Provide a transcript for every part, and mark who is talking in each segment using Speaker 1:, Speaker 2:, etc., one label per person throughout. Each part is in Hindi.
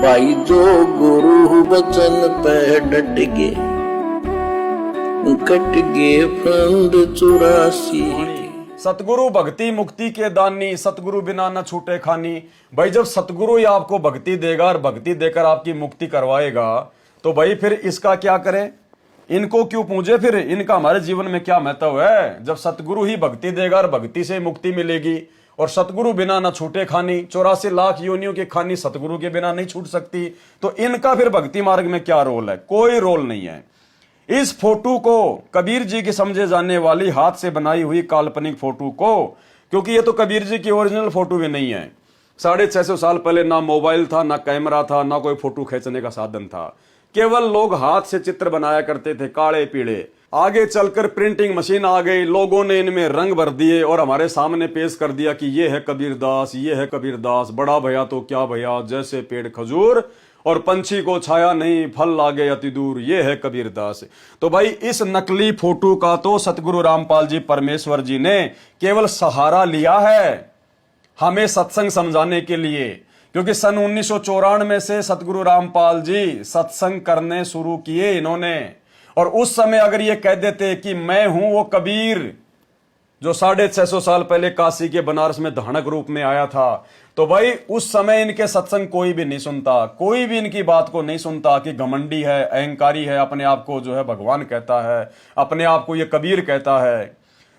Speaker 1: भाई जो गुरु वचन पे डट गे, कट गे फंद 84।
Speaker 2: सतगुरु भक्ति मुक्ति के दानी, सतगुरु बिना न छूटे खानी। भाई जब सतगुरु ही आपको भक्ति देगा और भक्ति देकर आपकी मुक्ति करवाएगा, तो भाई फिर इसका क्या करें? इनको क्यों पूजे? फिर इनका हमारे जीवन में क्या महत्व है? जब सतगुरु ही भक्ति देगा और भक्ति से मुक्ति मिलेगी, और सतगुरु बिना न छूटे खानी, 84 लाख योनियों की खानी सतगुरु के बिना नहीं छूट सकती, तो इनका फिर भक्ति मार्ग में क्या रोल है? कोई रोल नहीं है। इस फोटो को, कबीर जी की समझे जाने वाली हाथ से बनाई हुई काल्पनिक फोटो को, क्योंकि ये तो कबीर जी की ओरिजिनल फोटो भी नहीं है। 650 साल पहले ना मोबाइल था, ना कैमरा था, ना कोई फोटो खींचने का साधन था। केवल लोग हाथ से चित्र बनाया करते थे, काले पीले। आगे चलकर प्रिंटिंग मशीन आ गई, लोगों ने इनमें रंग भर दिए और हमारे सामने पेश कर दिया कि ये है कबीरदास, ये है कबीरदास। बड़ा भैया तो क्या भैया, जैसे पेड़ खजूर और पंछी को छाया नहीं, फल लागे अति दूर, ये है कबीरदास। तो भाई इस नकली फोटो का तो सतगुरु रामपाल जी परमेश्वर जी ने केवल सहारा लिया है हमें सत्संग समझाने के लिए, क्योंकि सन 1994 से सतगुरु रामपाल जी सत्संग करने शुरू किए इन्होंने। और उस समय अगर ये कह देते कि मैं हूं वो कबीर जो 650 साल पहले काशी के बनारस में धानक रूप में आया था, तो भाई उस समय इनके सत्संग कोई भी नहीं सुनता, कोई भी इनकी बात को नहीं सुनता कि घमंडी है, अहंकारी है, अपने आप को जो है भगवान कहता है, अपने आप को ये कबीर कहता है।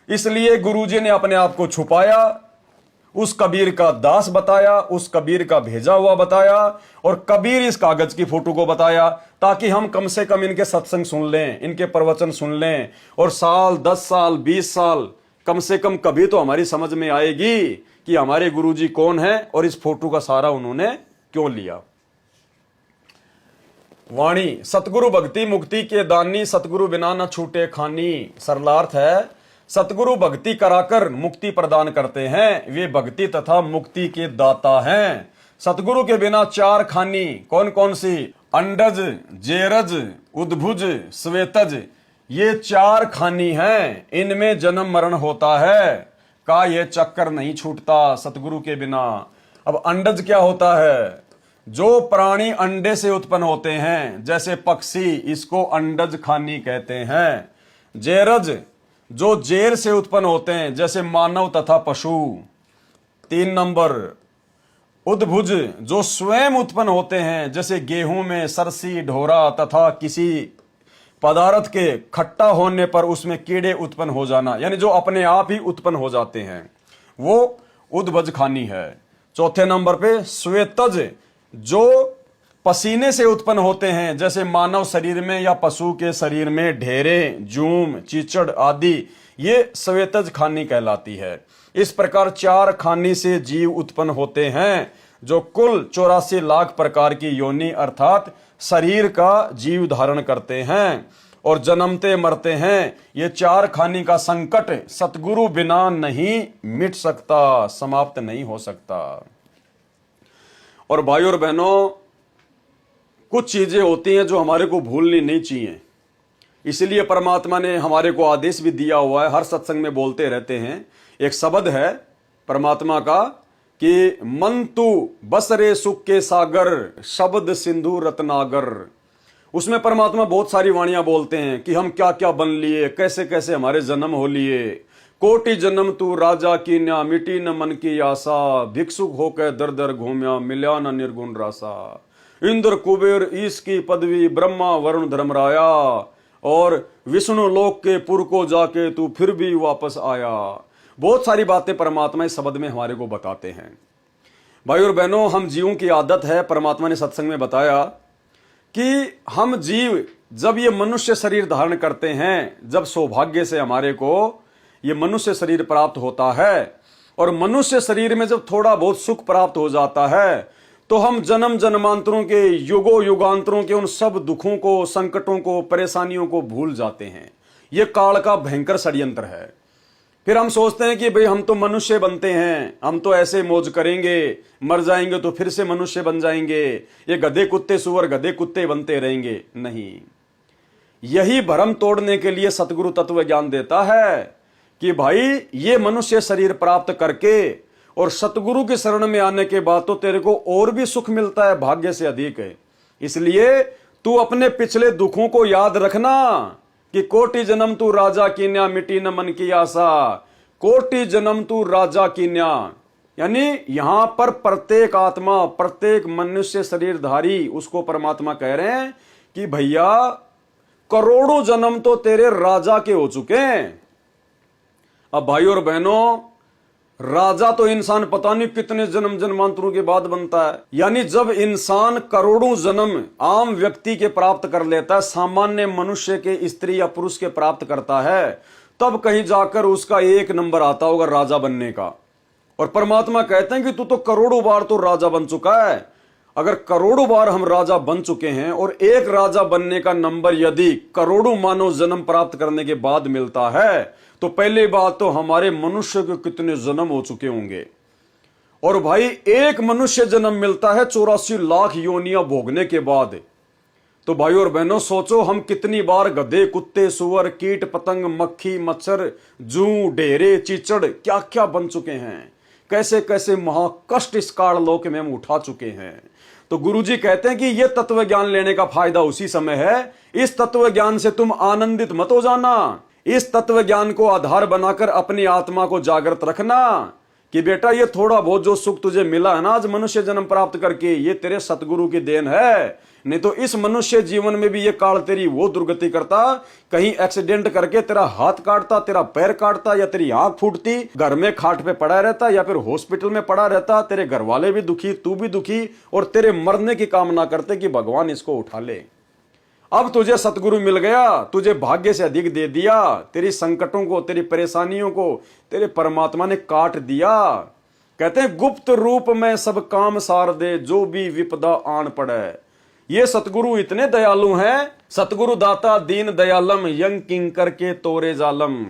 Speaker 2: इसलिए गुरुजी ने अपने आप को छुपाया, उस कबीर का दास बताया, उस कबीर का भेजा हुआ बताया, और कबीर इस कागज की फोटो को बताया, ताकि हम कम से कम इनके सत्संग सुन लें, इनके प्रवचन सुन लें, और साल 10 साल 20 साल कम से कम कभी तो हमारी समझ में आएगी कि हमारे गुरुजी कौन है और इस फोटो का सहारा उन्होंने क्यों लिया। वाणी, सतगुरु भक्ति मुक्ति के दानी, सतगुरु बिना न छूटे खानी। सरलार्थ है, सतगुरु भक्ति कराकर मुक्ति प्रदान करते हैं, वे भक्ति तथा मुक्ति के दाता हैं। सतगुरु के बिना 4 खानी, कौन कौन सी? अंडज, जेरज, उद्भुज, श्वेतज, ये 4 खानी हैं। इनमें जन्म मरण होता है, का ये चक्कर नहीं छूटता सतगुरु के बिना। अब अंडज क्या होता है? जो प्राणी अंडे से उत्पन्न होते हैं, जैसे पक्षी, इसको अंडज खानी कहते हैं। जेरज, जो जेर से उत्पन्न होते हैं, जैसे मानव तथा पशु। 3 नंबर, उद्भुज, जो स्वयं उत्पन्न होते हैं, जैसे गेहूं में सरसी, ढोरा तथा किसी पदार्थ के खट्टा होने पर उसमें कीड़े उत्पन्न हो जाना, यानी जो अपने आप ही उत्पन्न हो जाते हैं, वो उद्भज खानी है। 4थे नंबर पे श्वेतज, जो पसीने से उत्पन्न होते हैं, जैसे मानव शरीर में या पशु के शरीर में ढेरे, जूम, चीचड़ आदि, ये श्वेतज खानी कहलाती है। इस प्रकार 4 खानी से जीव उत्पन्न होते हैं, जो कुल 84 लाख प्रकार की योनि अर्थात शरीर का जीव धारण करते हैं और जन्मते मरते हैं। ये 4 खानी का संकट सतगुरु बिना नहीं मिट सकता, समाप्त नहीं हो सकता। और भाइयों और बहनों, कुछ चीजें होती हैं जो हमारे को भूलनी नहीं चाहिए, इसलिए परमात्मा ने हमारे को आदेश भी दिया हुआ है, हर सत्संग में बोलते रहते हैं। एक शब्द है परमात्मा का कि मन तू बसरे सुख के सागर, शब्द सिंधु रत्नागर। उसमें परमात्मा बहुत सारी वाणियां बोलते हैं कि हम क्या क्या बन लिए, कैसे कैसे हमारे जन्म हो लिए। कोटि जन्म तू राजा की न्या, मिटी न मन की आशा, भिक्षुक होकर दर दर घूम्या, मिल्या न निर्गुण रासा। इंद्र कुबेर ईश की पदवी, ब्रह्मा वरुण धर्मराया, और विष्णु लोक के पुर को जाके तू फिर भी वापस आया। बहुत सारी बातें परमात्मा इस शब्द में हमारे को बताते हैं। भाई और बहनों, हम जीवों की आदत है, परमात्मा ने सत्संग में बताया कि हम जीव जब ये मनुष्य शरीर धारण करते हैं, जब सौभाग्य से हमारे को ये मनुष्य शरीर प्राप्त होता है, और मनुष्य शरीर में जब थोड़ा बहुत सुख प्राप्त हो जाता है, तो हम जन्म जन्मांतरों के, युगों युगांतरों के उन सब दुखों को, संकटों को, परेशानियों को भूल जाते हैं। ये काल का भयंकर षड्यंत्र है। फिर हम सोचते हैं कि भाई हम तो मनुष्य बनते हैं, हम तो ऐसे मौज करेंगे, मर जाएंगे तो फिर से मनुष्य बन जाएंगे, ये गधे कुत्ते सुअर गधे कुत्ते बनते रहेंगे। नहीं, यही भ्रम तोड़ने के लिए सतगुरु तत्व ज्ञान देता है कि भाई ये मनुष्य शरीर प्राप्त करके और सतगुरु की शरण में आने के बाद तो तेरे को और भी सुख मिलता है, भाग्य से अधिक है। इसलिए तू अपने पिछले दुखों को याद रखना कि कोटि जन्म तू राजा कीन्या, मिटी न मन की आशा। कोटि जन्म तू राजा कीन्या, यानी यहां पर प्रत्येक आत्मा, प्रत्येक मनुष्य शरीरधारी, उसको परमात्मा कह रहे हैं कि भैया करोड़ों जन्म तो तेरे राजा के हो चुके हैं। अब भाई और बहनों, राजा तो इंसान पता नहीं कितने जन्म जन्मांतरों के बाद बनता है। यानी जब इंसान करोड़ों जन्म आम व्यक्ति के प्राप्त कर लेता है, सामान्य मनुष्य के, स्त्री या पुरुष के प्राप्त करता है, तब कहीं जाकर उसका एक नंबर आता होगा राजा बनने का। और परमात्मा कहते हैं कि तू तो करोड़ों बार तो राजा बन चुका है। अगर करोड़ों बार हम राजा बन चुके हैं और एक राजा बनने का नंबर यदि करोड़ों मानव जन्म प्राप्त करने के बाद मिलता है, तो पहली बात तो हमारे मनुष्य के कितने जन्म हो चुके होंगे। और भाई एक मनुष्य जन्म मिलता है 84 लाख योनियां भोगने के बाद। तो भाई और बहनों सोचो हम कितनी बार गधे, कुत्ते, सुअर, कीट पतंग, मक्खी, मच्छर, जू, ढेरे, चीचड़ क्या क्या बन चुके हैं, कैसे कैसे महाकष्ट इस काल लोक में हम उठा चुके हैं। तो गुरुजी कहते हैं कि यह तत्व ज्ञान लेने का फायदा उसी समय है। इस तत्व ज्ञान से तुम आनंदित मत हो जाना। इस तत्व ज्ञान को आधार बनाकर अपनी आत्मा को जागृत रखना कि बेटा ये थोड़ा बहुत जो सुख तुझे मिला है ना आज मनुष्य जन्म प्राप्त करके, ये तेरे सतगुरु की देन है। नहीं तो इस मनुष्य जीवन में भी ये काल तेरी वो दुर्गति करता, कहीं एक्सीडेंट करके तेरा हाथ काटता, तेरा पैर काटता, या तेरी आंख फूटती, घर में खाट पे पड़ा रहता, या फिर हॉस्पिटल में पड़ा रहता। तेरे घर वाले भी दुखी, तू भी दुखी, और तेरे मरने की कामना करते कि भगवान इसको उठा ले। अब तुझे सतगुरु मिल गया, तुझे भाग्य से अधिक दे दिया, तेरी संकटों को, तेरी परेशानियों को तेरे परमात्मा ने काट दिया। कहते हैं गुप्त रूप में सब काम सार दे, जो भी विपदा आन पड़े। ये सतगुरु इतने दयालु हैं। सतगुरु दाता दीन दयालम, यंग किंकर के तोरे जालम।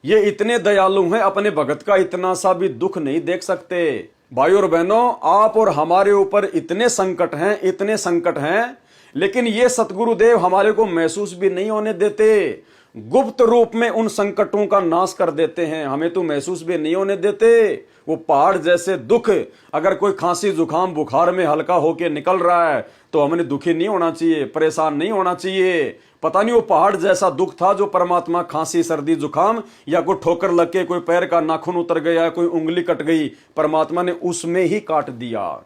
Speaker 2: ये इतने दयालु हैं, अपने भगत का इतना सा भी दुख नहीं देख सकते। भाई और बहनों, आप और हमारे ऊपर इतने संकट हैं, इतने संकट हैं, लेकिन ये सतगुरुदेव हमारे को महसूस भी नहीं होने देते। गुप्त रूप में उन संकटों का नाश कर देते हैं, हमें तो महसूस भी नहीं होने देते। वो पहाड़ जैसे दुख, अगर कोई खांसी जुकाम बुखार में हल्का होके निकल रहा है तो हमने दुखी नहीं होना चाहिए, परेशान नहीं होना चाहिए। पता नहीं वो पहाड़ जैसा दुख था जो परमात्मा खांसी सर्दी जुकाम, या कोई ठोकर लग के कोई पैर का नाखून उतर गया, कोई उंगली कट गई, परमात्मा ने उसमें ही काट दिया।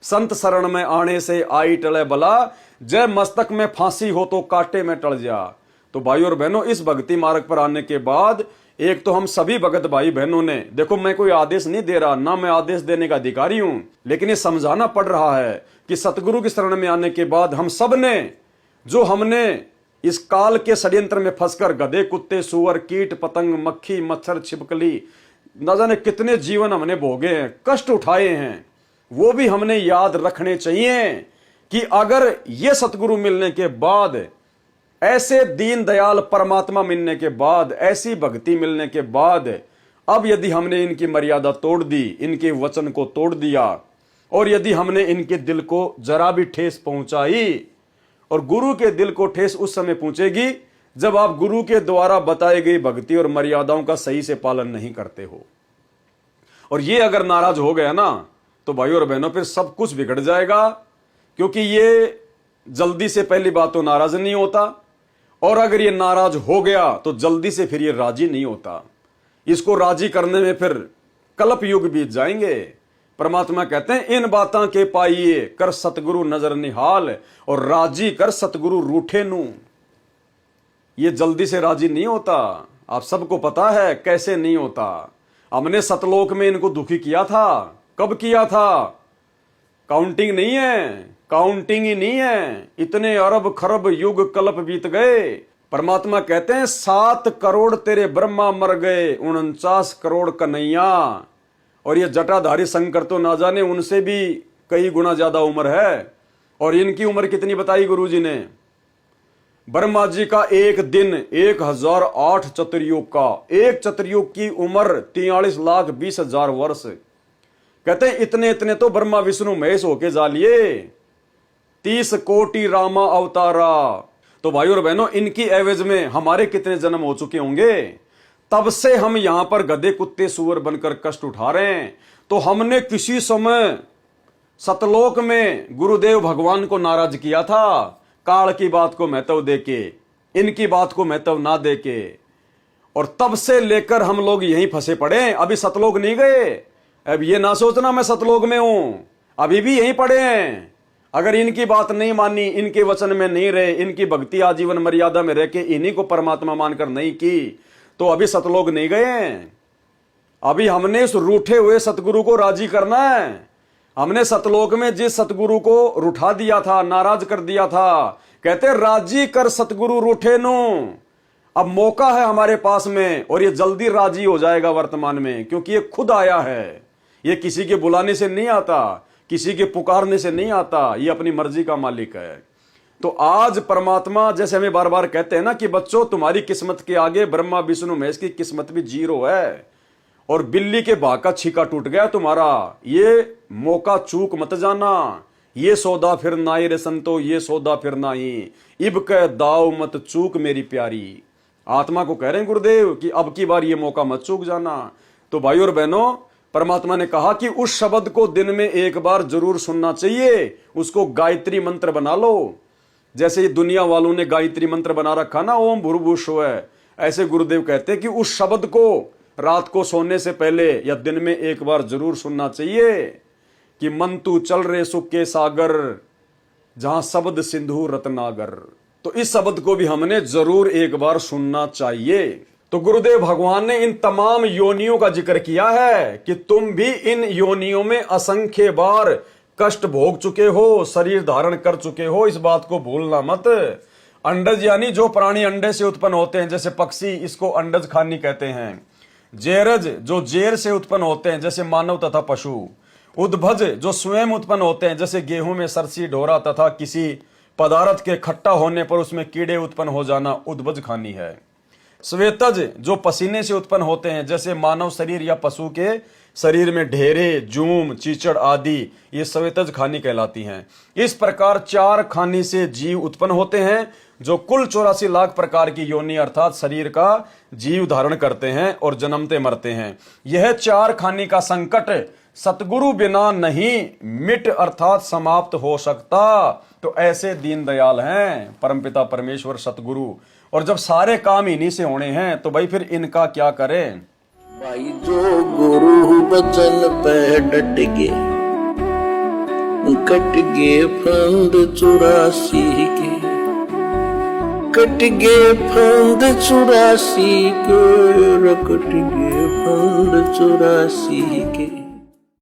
Speaker 2: संत शरण में आने से आई टले बला, जय मस्तक में फांसी हो तो कांटे में टल जा। तो भाई और बहनों, इस भक्ति मार्ग पर आने के बाद एक तो हम सभी भगत भाई बहनों ने, देखो मैं कोई आदेश नहीं दे रहा, ना मैं आदेश देने का अधिकारी हूं, लेकिन ये समझाना पड़ रहा है कि सतगुरु की शरण में आने के बाद हम सब ने, जो हमने इस काल के षड्यंत्र में फंसकर गधे, कुत्ते, सुअर, कीट पतंग, मक्खी, मच्छर, छिपकली, न जाने कितने जीवन हमने भोगे हैं, कष्ट उठाए हैं, वो भी हमने याद रखने चाहिए कि अगर ये सतगुरु मिलने के बाद, ऐसे दीन दयाल परमात्मा मिलने के बाद, ऐसी भक्ति मिलने के बाद, अब यदि हमने इनकी मर्यादा तोड़ दी, इनके वचन को तोड़ दिया, और यदि हमने इनके दिल को जरा भी ठेस पहुंचाई, और गुरु के दिल को ठेस उस समय पहुंचेगी जब आप गुरु के द्वारा बताई गई भक्ति और मर्यादाओं का सही से पालन नहीं करते हो। और ये अगर नाराज हो गया ना, तो भाई और बहनों फिर सब कुछ बिगड़ जाएगा, क्योंकि ये जल्दी से पहली बात तो नाराज नहीं होता, और अगर ये नाराज हो गया तो जल्दी से फिर ये राजी नहीं होता। इसको राजी करने में फिर कल्प युग बीत जाएंगे। परमात्मा कहते हैं इन बातां के पाइए कर सतगुरु नजर निहाल, और राजी कर सतगुरु रूठे नू। ये जल्दी से राजी नहीं होता, आप सबको पता है कैसे नहीं होता। हमने सतलोक में इनको दुखी किया था, कब किया था? काउंटिंग नहीं है, काउंटिंग ही नहीं है, इतने अरब खरब युग कल्प बीत गए। परमात्मा कहते हैं 7 करोड़ तेरे ब्रह्मा मर गए, 49 करोड़ कन्हैया। और ये जटाधारी शंकर तो ना जाने उनसे भी कई गुना ज्यादा उम्र है। और इनकी उम्र कितनी बताई गुरुजी ने? ब्रह्मा जी का एक दिन 1008 चतुर्युग का, एक चतुर्युग की उम्र 43,20,000 वर्ष। कहते हैं इतने इतने तो ब्रह्मा विष्णु महेश होके जा लिए, 30 कोटि रामा अवतारा। तो भाई और बहनों, इनकी एवज में हमारे कितने जन्म हो चुके होंगे? तब से हम यहां पर गधे कुत्ते सुअर बनकर कष्ट उठा रहे हैं। तो हमने किसी समय सतलोक में गुरुदेव भगवान को नाराज किया था, काल की बात को महत्व देके, इनकी बात को महत्व ना देके, और तब से लेकर हम लोग यहीं फंसे पड़े। अभी सतलोक नहीं गए, अब ये ना सोचना मैं सतलोक में हूं, अभी भी यहीं पड़े हैं। अगर इनकी बात नहीं मानी, इनके वचन में नहीं रहे, इनकी भक्ति आजीवन मर्यादा में रह के इन्हीं को परमात्मा मानकर नहीं की, तो अभी सतलोक नहीं गए हैं। अभी हमने उस रूठे हुए सतगुरु को राजी करना है। हमने सतलोक में जिस सतगुरु को रूठा दिया था, नाराज कर दिया था, कहते राजी कर सतगुरु रूठे नु। अब मौका है हमारे पास में, और ये जल्दी राजी हो जाएगा वर्तमान में, क्योंकि ये खुद आया है। ये किसी के बुलाने से नहीं आता, किसी के पुकारने से नहीं आता, ये अपनी मर्जी का मालिक है। तो आज परमात्मा, जैसे हमें बार बार कहते हैं ना कि बच्चों तुम्हारी किस्मत के आगे ब्रह्मा विष्णु महेश की किस्मत भी जीरो है, और बिल्ली के भाग का छीका टूट गया तुम्हारा। ये मौका चूक मत जाना, ये सौदा फिर नाई रे संतो, ये सौदा फिर नाई, इब कह दाव मत चूक मेरी प्यारी। आत्मा को कह रहे हैं गुरुदेव कि अब की बार ये मौका मत चूक जाना। तो भाई और बहनों, परमात्मा ने कहा कि उस शब्द को दिन में एक बार जरूर सुनना चाहिए, उसको गायत्री मंत्र बना लो। जैसे ये दुनिया वालों ने गायत्री मंत्र बना रखा ना, ओम भूर्भुव स्वः, ऐसे गुरुदेव कहते हैं कि उस शब्द को रात को सोने से पहले या दिन में एक बार जरूर सुनना चाहिए कि मन तू चल रे सुख के सागर, जहां शब्द सिंधु रत्नागर। तो इस शब्द को भी हमने जरूर एक बार सुनना चाहिए। तो गुरुदेव भगवान ने इन तमाम योनियों का जिक्र किया है कि तुम भी इन योनियों में असंख्य बार कष्ट भोग चुके हो, शरीर धारण कर चुके हो, इस बात को भूलना मत। अंडज यानी जो प्राणी अंडे से उत्पन्न होते हैं, जैसे पक्षी, इसको अंडज खानी कहते हैं। जेरज जो जेर से उत्पन्न होते हैं, जैसे मानव तथा पशु। उद्भज जो स्वयं उत्पन्न होते हैं, जैसे गेहूं में सरसी ढोरा तथा किसी पदार्थ के खट्टा होने पर उसमें कीड़े उत्पन्न हो जाना, उद्भज खानी है। श्वेतज जो पसीने से उत्पन्न होते हैं, जैसे मानव शरीर या पशु के शरीर में ढेरे, जूम, चीचड़ आदि, ये श्वेतज खानी कहलाती हैं। इस प्रकार 4 खानी से जीव उत्पन्न होते हैं, जो कुल 84 लाख प्रकार की योनि अर्थात शरीर का जीव धारण करते हैं और जन्मते मरते हैं। यह 4 खानी का संकट सतगुरु बिना नहीं मिट अर्थात समाप्त हो सकता। तो ऐसे दीनदयाल हैं परमपिता परमेश्वर सतगुरु, और जब सारे काम इन्हीं से होने हैं तो भाई फिर इनका क्या करें।
Speaker 1: भाई जो गुरु बचन पे डट गए, कट गए फंद 84 के, कट गए फंद 84 के, कट गए फंद 84 के।